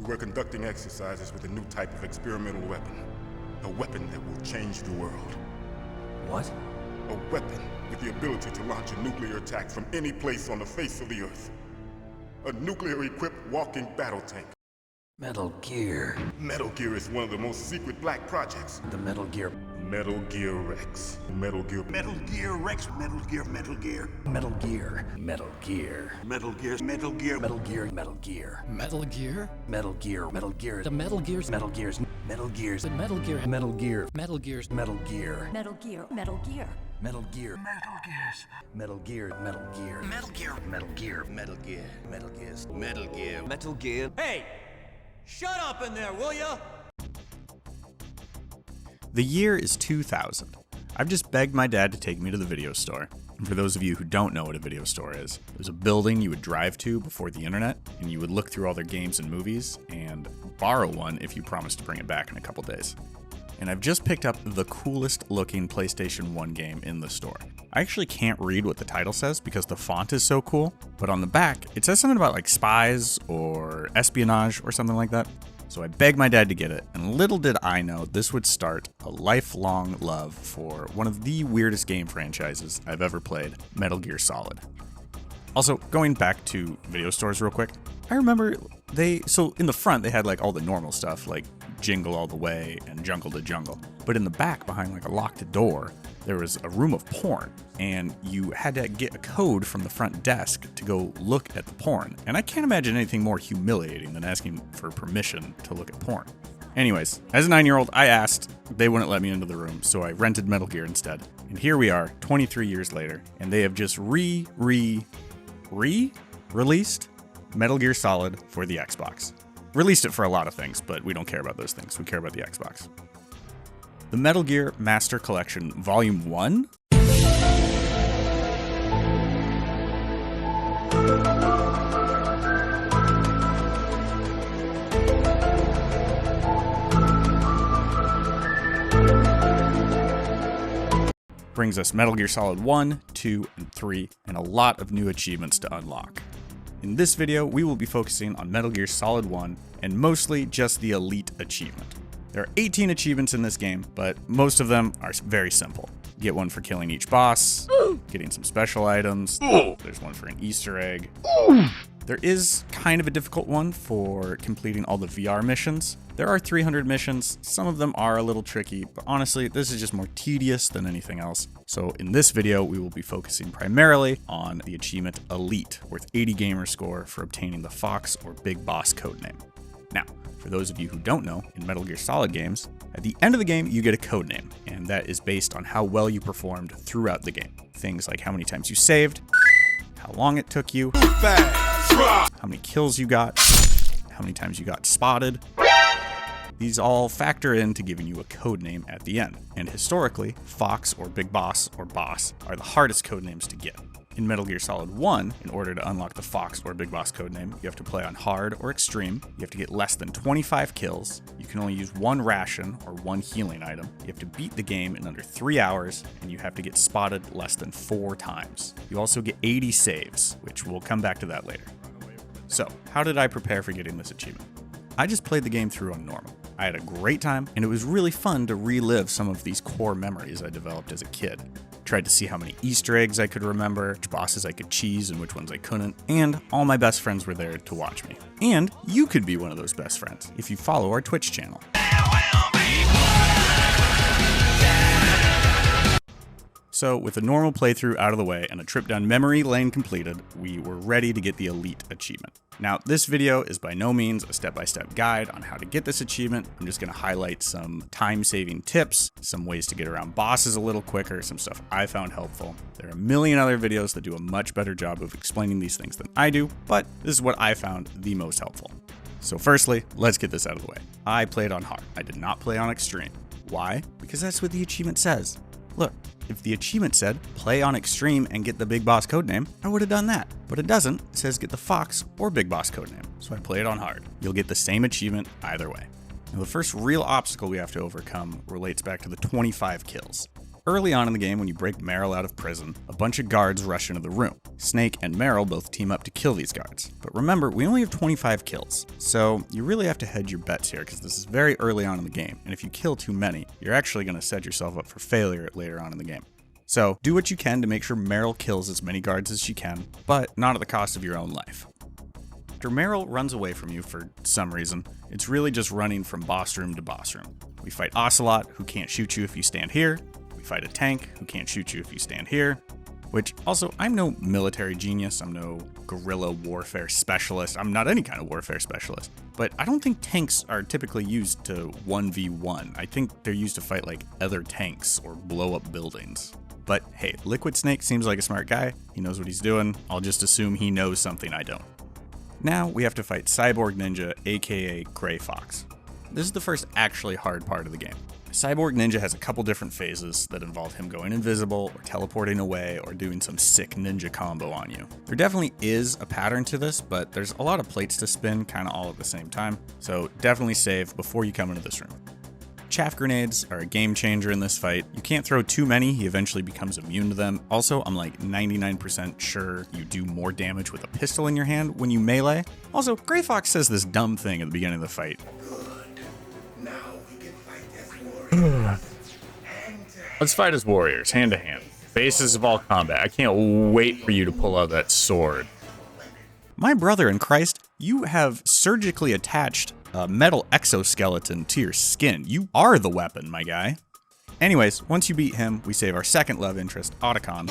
We were conducting exercises with a new type of experimental weapon. A weapon that will change the world. What? A weapon with the ability to launch a nuclear attack from any place on the face of the Earth. A nuclear-equipped walking battle tank. Metal Gear. Metal Gear is one of the most secret black projects. The Metal Gear. Metal Gear Rex. Metal Gear. Metal Gear Rex. Metal Gear. Metal Gear. Metal Gear. Metal Gear. Metal Gear. Metal Gear. Metal Gear. Metal Gear. Metal Gear? Metal Gear. Metal Gear. The Metal Gears. Metal Gears. Metal Gears. The Metal Gear. Metal Gear. Metal Gears. Metal Gear. Metal Gear. Metal Gear. Metal Gear. Metal Gears. Metal Gear. Metal Gear. Metal Gear. Metal Gear. Metal Gear. Metal Gears. Metal Gear. Metal Gear. Hey! Shut up in there, will ya? The year is 2000. I've just begged my dad to take me to the video store. And for those of you who don't know what a video store is, it was a building you would drive to before the internet, and you would look through all their games and movies, and borrow one if you promised to bring it back in a couple days. And I've just picked up the coolest looking PlayStation 1 game in the store. I actually can't read what the title says because the font is so cool, but on the back, it says something about like spies or espionage or something like that. So I begged my dad to get it, and little did I know this would start a lifelong love for one of the weirdest game franchises I've ever played, Metal Gear Solid. Also, going back to video stores real quick, I remember so in the front they had like all the normal stuff like Jingle All the Way and Jungle to Jungle, but in the back behind like a locked door, there was a room of porn, and you had to get a code from the front desk to go look at the porn. And I can't imagine anything more humiliating than asking for permission to look at porn. Anyways, as a 9-year-old, I asked, they wouldn't let me into the room, so I rented Metal Gear instead. And here we are, 23 years later, and they have just released Metal Gear Solid for the Xbox. Released it for a lot of things, but we don't care about those things. We care about the Xbox. The Metal Gear Master Collection Volume 1? Brings us Metal Gear Solid 1, 2, and 3, and a lot of new achievements to unlock. In this video, we will be focusing on Metal Gear Solid 1, and mostly just the Elite achievement. There are 18 achievements in this game, but most of them are very simple. Get one for killing each boss, getting some special items, there's one for an Easter egg. There is kind of a difficult one for completing all the VR missions. There are 300 missions, some of them are a little tricky, but honestly, this is just more tedious than anything else. So in this video, we will be focusing primarily on the achievement Elite, worth 80 gamer score for obtaining the Fox or Big Boss codename. Now, for those of you who don't know, in Metal Gear Solid games, at the end of the game, you get a codename, and that is based on how well you performed throughout the game. Things like how many times you saved, how long it took you, how many kills you got, how many times you got spotted. These all factor into giving you a codename at the end, and historically, Fox or Big Boss or Boss are the hardest codenames to get. In Metal Gear Solid 1, in order to unlock the Fox or Big Boss codename, you have to play on hard or extreme, you have to get less than 25 kills, you can only use one ration or one healing item, you have to beat the game in under 3 hours, and you have to get spotted less than 4 times. You also get 80 saves, which we'll come back to that later. So, how did I prepare for getting this achievement? I just played the game through on normal. I had a great time, and it was really fun to relive some of these core memories I developed as a kid. Tried to see how many Easter eggs I could remember, which bosses I could cheese and which ones I couldn't, and all my best friends were there to watch me. And you could be one of those best friends if you follow our Twitch channel. So with a normal playthrough out of the way and a trip down memory lane completed, we were ready to get the Elite achievement. Now, this video is by no means a step-by-step guide on how to get this achievement. I'm just going to highlight some time-saving tips, some ways to get around bosses a little quicker, some stuff I found helpful. There are a million other videos that do a much better job of explaining these things than I do, but this is what I found the most helpful. So firstly, let's get this out of the way. I played on hard. I did not play on extreme. Why? Because that's what the achievement says. Look, if the achievement said, play on extreme and get the Big Boss codename, I would have done that. But it doesn't. It says get the Fox or Big Boss codename. So I played on hard. You'll get the same achievement either way. Now the first real obstacle we have to overcome relates back to the 25 kills. Early on in the game, when you break Meryl out of prison, a bunch of guards rush into the room. Snake and Meryl both team up to kill these guards. But remember, we only have 25 kills, so you really have to hedge your bets here because this is very early on in the game, and if you kill too many, you're actually going to set yourself up for failure later on in the game. So do what you can to make sure Meryl kills as many guards as she can, but not at the cost of your own life. After Meryl runs away from you for some reason, it's really just running from boss room to boss room. We fight Ocelot, who can't shoot you if you stand here. We fight a tank, who can't shoot you if you stand here. Which, also, I'm no military genius, I'm no guerrilla warfare specialist, I'm not any kind of warfare specialist. But I don't think tanks are typically used to 1v1. I think they're used to fight like other tanks or blow up buildings. But hey, Liquid Snake seems like a smart guy, he knows what he's doing, I'll just assume he knows something I don't. Now we have to fight Cyborg Ninja, aka Gray Fox. This is the first actually hard part of the game. Cyborg Ninja has a couple different phases that involve him going invisible, or teleporting away, or doing some sick ninja combo on you. There definitely is a pattern to this, but there's a lot of plates to spin kinda all at the same time, so definitely save before you come into this room. Chaff grenades are a game changer in this fight. You can't throw too many, he eventually becomes immune to them. Also, I'm like 99% sure you do more damage with a pistol in your hand when you melee. Also, Gray Fox says this dumb thing at the beginning of the fight. Now we can fight as warriors. Let's fight as warriors, hand to hand. Basis of all combat. I can't wait for you to pull out that sword. My brother in Christ, you have surgically attached a metal exoskeleton to your skin. You are the weapon, my guy. Anyways, once you beat him, we save our second love interest, Otacon.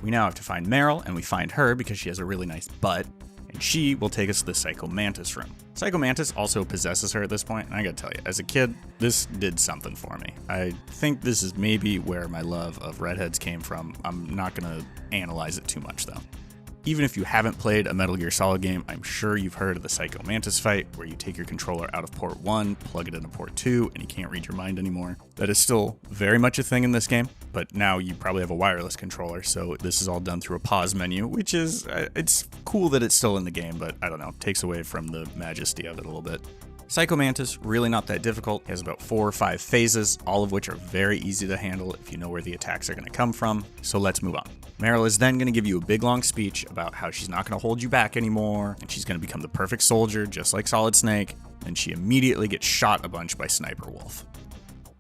We now have to find Meryl, and we find her because she has a really nice butt, and she will take us to the Psycho Mantis room. Psycho Mantis also possesses her at this point, and I gotta tell you, as a kid, this did something for me. I think this is maybe where my love of redheads came from. I'm not gonna analyze it too much though. Even if you haven't played a Metal Gear Solid game, I'm sure you've heard of the Psycho Mantis fight, where you take your controller out of port 1, plug it into port 2, and you can't read your mind anymore. That is still very much a thing in this game, but now you probably have a wireless controller, so this is all done through a pause menu, which is, it's cool that it's still in the game, but I don't know, takes away from the majesty of it a little bit. Psycho Mantis, really not that difficult, it has about 4 or 5 phases, all of which are very easy to handle if you know where the attacks are going to come from, so let's move on. Meryl is then going to give you a big long speech about how she's not going to hold you back anymore, and she's going to become the perfect soldier, just like Solid Snake, and she immediately gets shot a bunch by Sniper Wolf.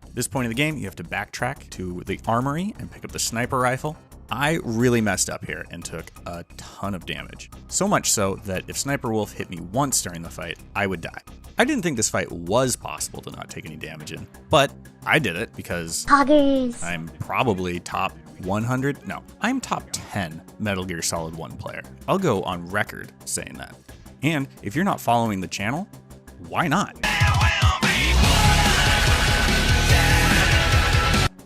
At this point in the game, you have to backtrack to the armory and pick up the sniper rifle. I really messed up here and took a ton of damage. So much so that if Sniper Wolf hit me once during the fight, I would die. I didn't think this fight was possible to not take any damage in, but I did it because I'm probably top 100, no, I'm top 10 Metal Gear Solid 1 player. I'll go on record saying that. And if you're not following the channel, why not?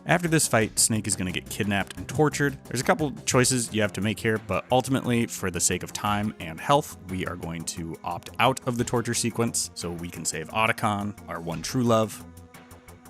After this fight, Snake is going to get kidnapped and tortured. There's a couple choices you have to make here, but ultimately, for the sake of time and health, we are going to opt out of the torture sequence so we can save Otacon, our one true love.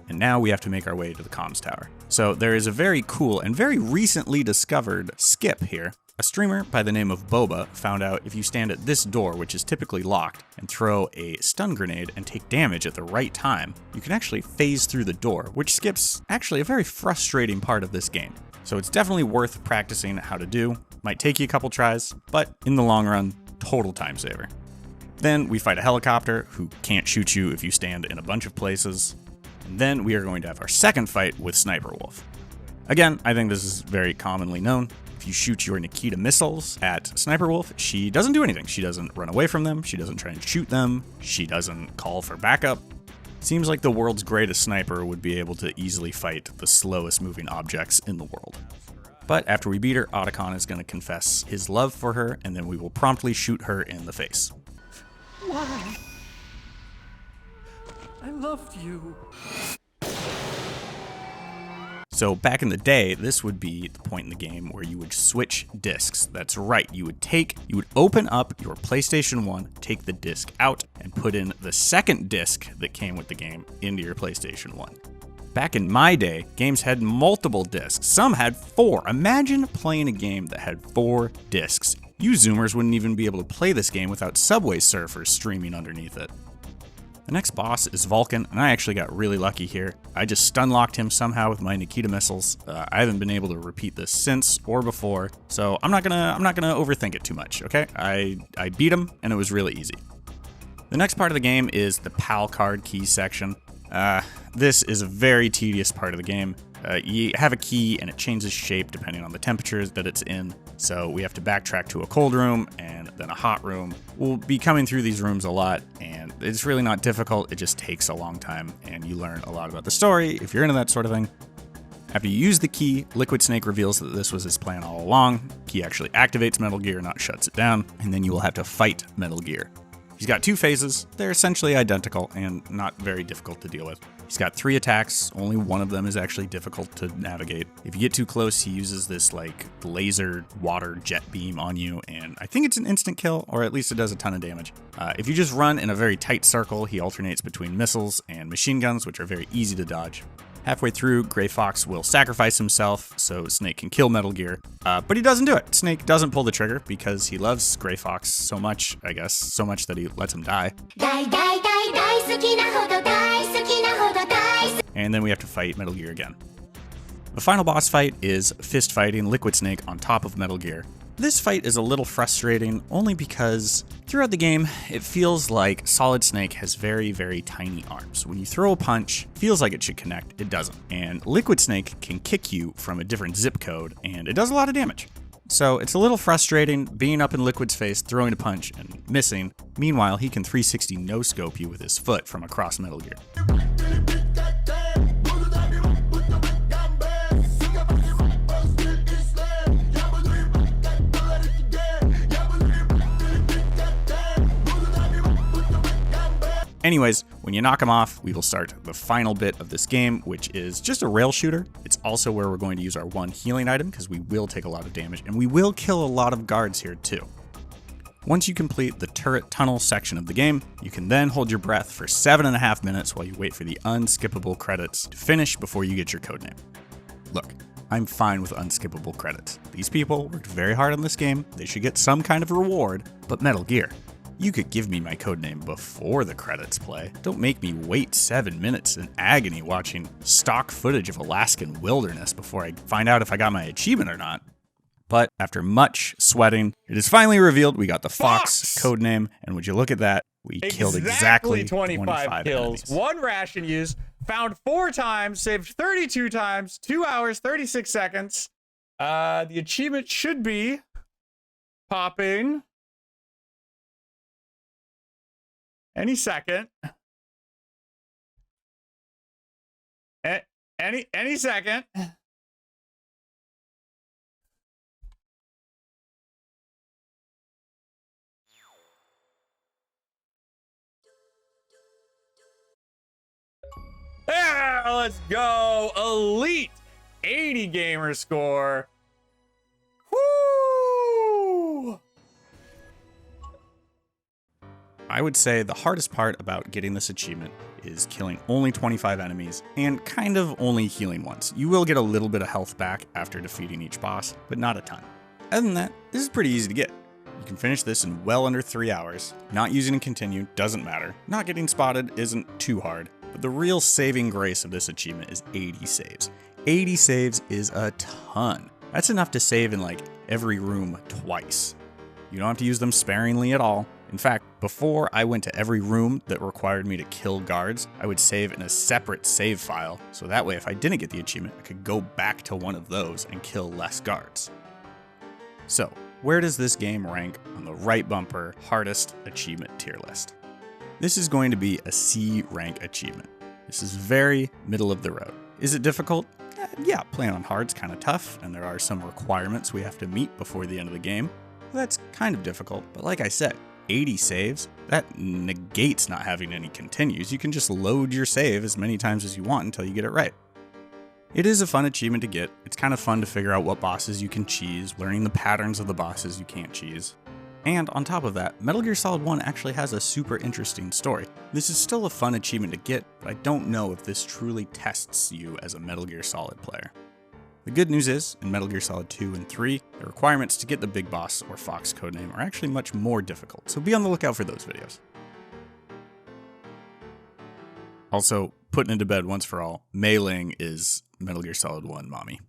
And now we have to make our way to the Comm Tower. So there is a very cool and very recently discovered skip here. A streamer by the name of Boba found out if you stand at this door, which is typically locked, and throw a stun grenade and take damage at the right time, you can actually phase through the door, which skips actually a very frustrating part of this game. So it's definitely worth practicing how to do. Might take you a couple tries, but in the long run, total time saver. Then we fight a helicopter who can't shoot you if you stand in a bunch of places. And then we are going to have our second fight with Sniper Wolf. Again, I think this is very commonly known. If you shoot your Nikita missiles at Sniper Wolf, she doesn't do anything. She doesn't run away from them. She doesn't try and shoot them. She doesn't call for backup. Seems like the world's greatest sniper would be able to easily fight the slowest moving objects in the world. But after we beat her, Otacon is going to confess his love for her, and then we will promptly shoot her in the face. Why? I loved you. So back in the day, this would be the point in the game where you would switch discs. That's right, you would open up your PlayStation 1, take the disc out, and put in the second disc that came with the game into your PlayStation 1. Back in my day, games had multiple discs. Some had 4. Imagine playing a game that had 4 discs. You Zoomers wouldn't even be able to play this game without Subway Surfers streaming underneath it. The next boss is Vulcan, and I actually got really lucky here. I just stun locked him somehow with my Nikita missiles. I haven't been able to repeat this since or before, so I'm not gonna overthink it too much, okay? I beat him, and it was really easy. The next part of the game is the PAL card key section. This is a very tedious part of the game. You have a key and it changes shape depending on the temperatures that it's in. So we have to backtrack to a cold room and then a hot room. We'll be coming through these rooms a lot and it's really not difficult. It just takes a long time and you learn a lot about the story if you're into that sort of thing. After you use the key, Liquid Snake reveals that this was his plan all along. Key actually activates Metal Gear, not shuts it down, and then you will have to fight Metal Gear. He's got 2 phases, they're essentially identical and not very difficult to deal with. He's got 3 attacks, only one of them is actually difficult to navigate. If you get too close, he uses this like laser water jet beam on you, and I think it's an instant kill, or at least it does a ton of damage. If you just run in a very tight circle, he alternates between missiles and machine guns, which are very easy to dodge. Halfway through, Gray Fox will sacrifice himself so Snake can kill Metal Gear, but he doesn't do it. Snake doesn't pull the trigger because he loves Gray Fox so much, I guess, so much that he lets him die. And then we have to fight Metal Gear again. The final boss fight is fist fighting Liquid Snake on top of Metal Gear. This fight is a little frustrating only because throughout the game, it feels like Solid Snake has very, very tiny arms. When you throw a punch, it feels like it should connect, it doesn't. And Liquid Snake can kick you from a different zip code, and it does a lot of damage. So it's a little frustrating being up in Liquid's face, throwing a punch, and missing. Meanwhile, he can 360 no-scope you with his foot from across Metal Gear. Anyways, when you knock him off, we will start the final bit of this game, which is just a rail shooter. It's also where we're going to use our 1 healing item because we will take a lot of damage and we will kill a lot of guards here too. Once you complete the turret tunnel section of the game, you can then hold your breath for 7.5 minutes while you wait for the unskippable credits to finish before you get your codename. Look, I'm fine with unskippable credits. These people worked very hard on this game, they should get some kind of reward, but Metal Gear, you could give me my codename before the credits play. Don't make me wait 7 minutes in agony watching stock footage of Alaskan wilderness before I find out if I got my achievement or not. But after much sweating, it is finally revealed we got the Fox codename, and would you look at that, we killed exactly 25 kills, enemies. 1 ration use, found 4 times, saved 32 times, 2 hours, 36 seconds. The achievement should be popping any second. Any second. Yeah, let's go. Elite 80 gamer score. Woo! I would say the hardest part about getting this achievement is killing only 25 enemies and kind of only healing once. You will get a little bit of health back after defeating each boss, but not a ton. Other than that, this is pretty easy to get. You can finish this in well under 3 hours. Not using a continue doesn't matter. Not getting spotted isn't too hard, but the real saving grace of this achievement is 80 saves. 80 saves is a ton. That's enough to save in like every room twice. You don't have to use them sparingly at all. In fact, before I went to every room that required me to kill guards, I would save in a separate save file, so that way if I didn't get the achievement, I could go back to one of those and kill less guards. So, where does this game rank on the right bumper hardest achievement tier list? This is going to be a C rank achievement. This is very middle of the road. Is it difficult? Yeah, playing on hard's kind of tough, and there are some requirements we have to meet before the end of the game. That's kind of difficult, but like I said, 80 saves, that negates not having any continues. You can just load your save as many times as you want until you get it right. It is a fun achievement to get. It's kind of fun to figure out what bosses you can cheese, learning the patterns of the bosses you can't cheese. And on top of that, Metal Gear Solid 1 actually has a super interesting story. This is still a fun achievement to get, but I don't know if this truly tests you as a Metal Gear Solid player. The good news is, in Metal Gear Solid 2 and 3, the requirements to get the Big Boss or Fox codename are actually much more difficult, so be on the lookout for those videos. Also, putting into bed once for all, meleeing is Metal Gear Solid 1, mommy.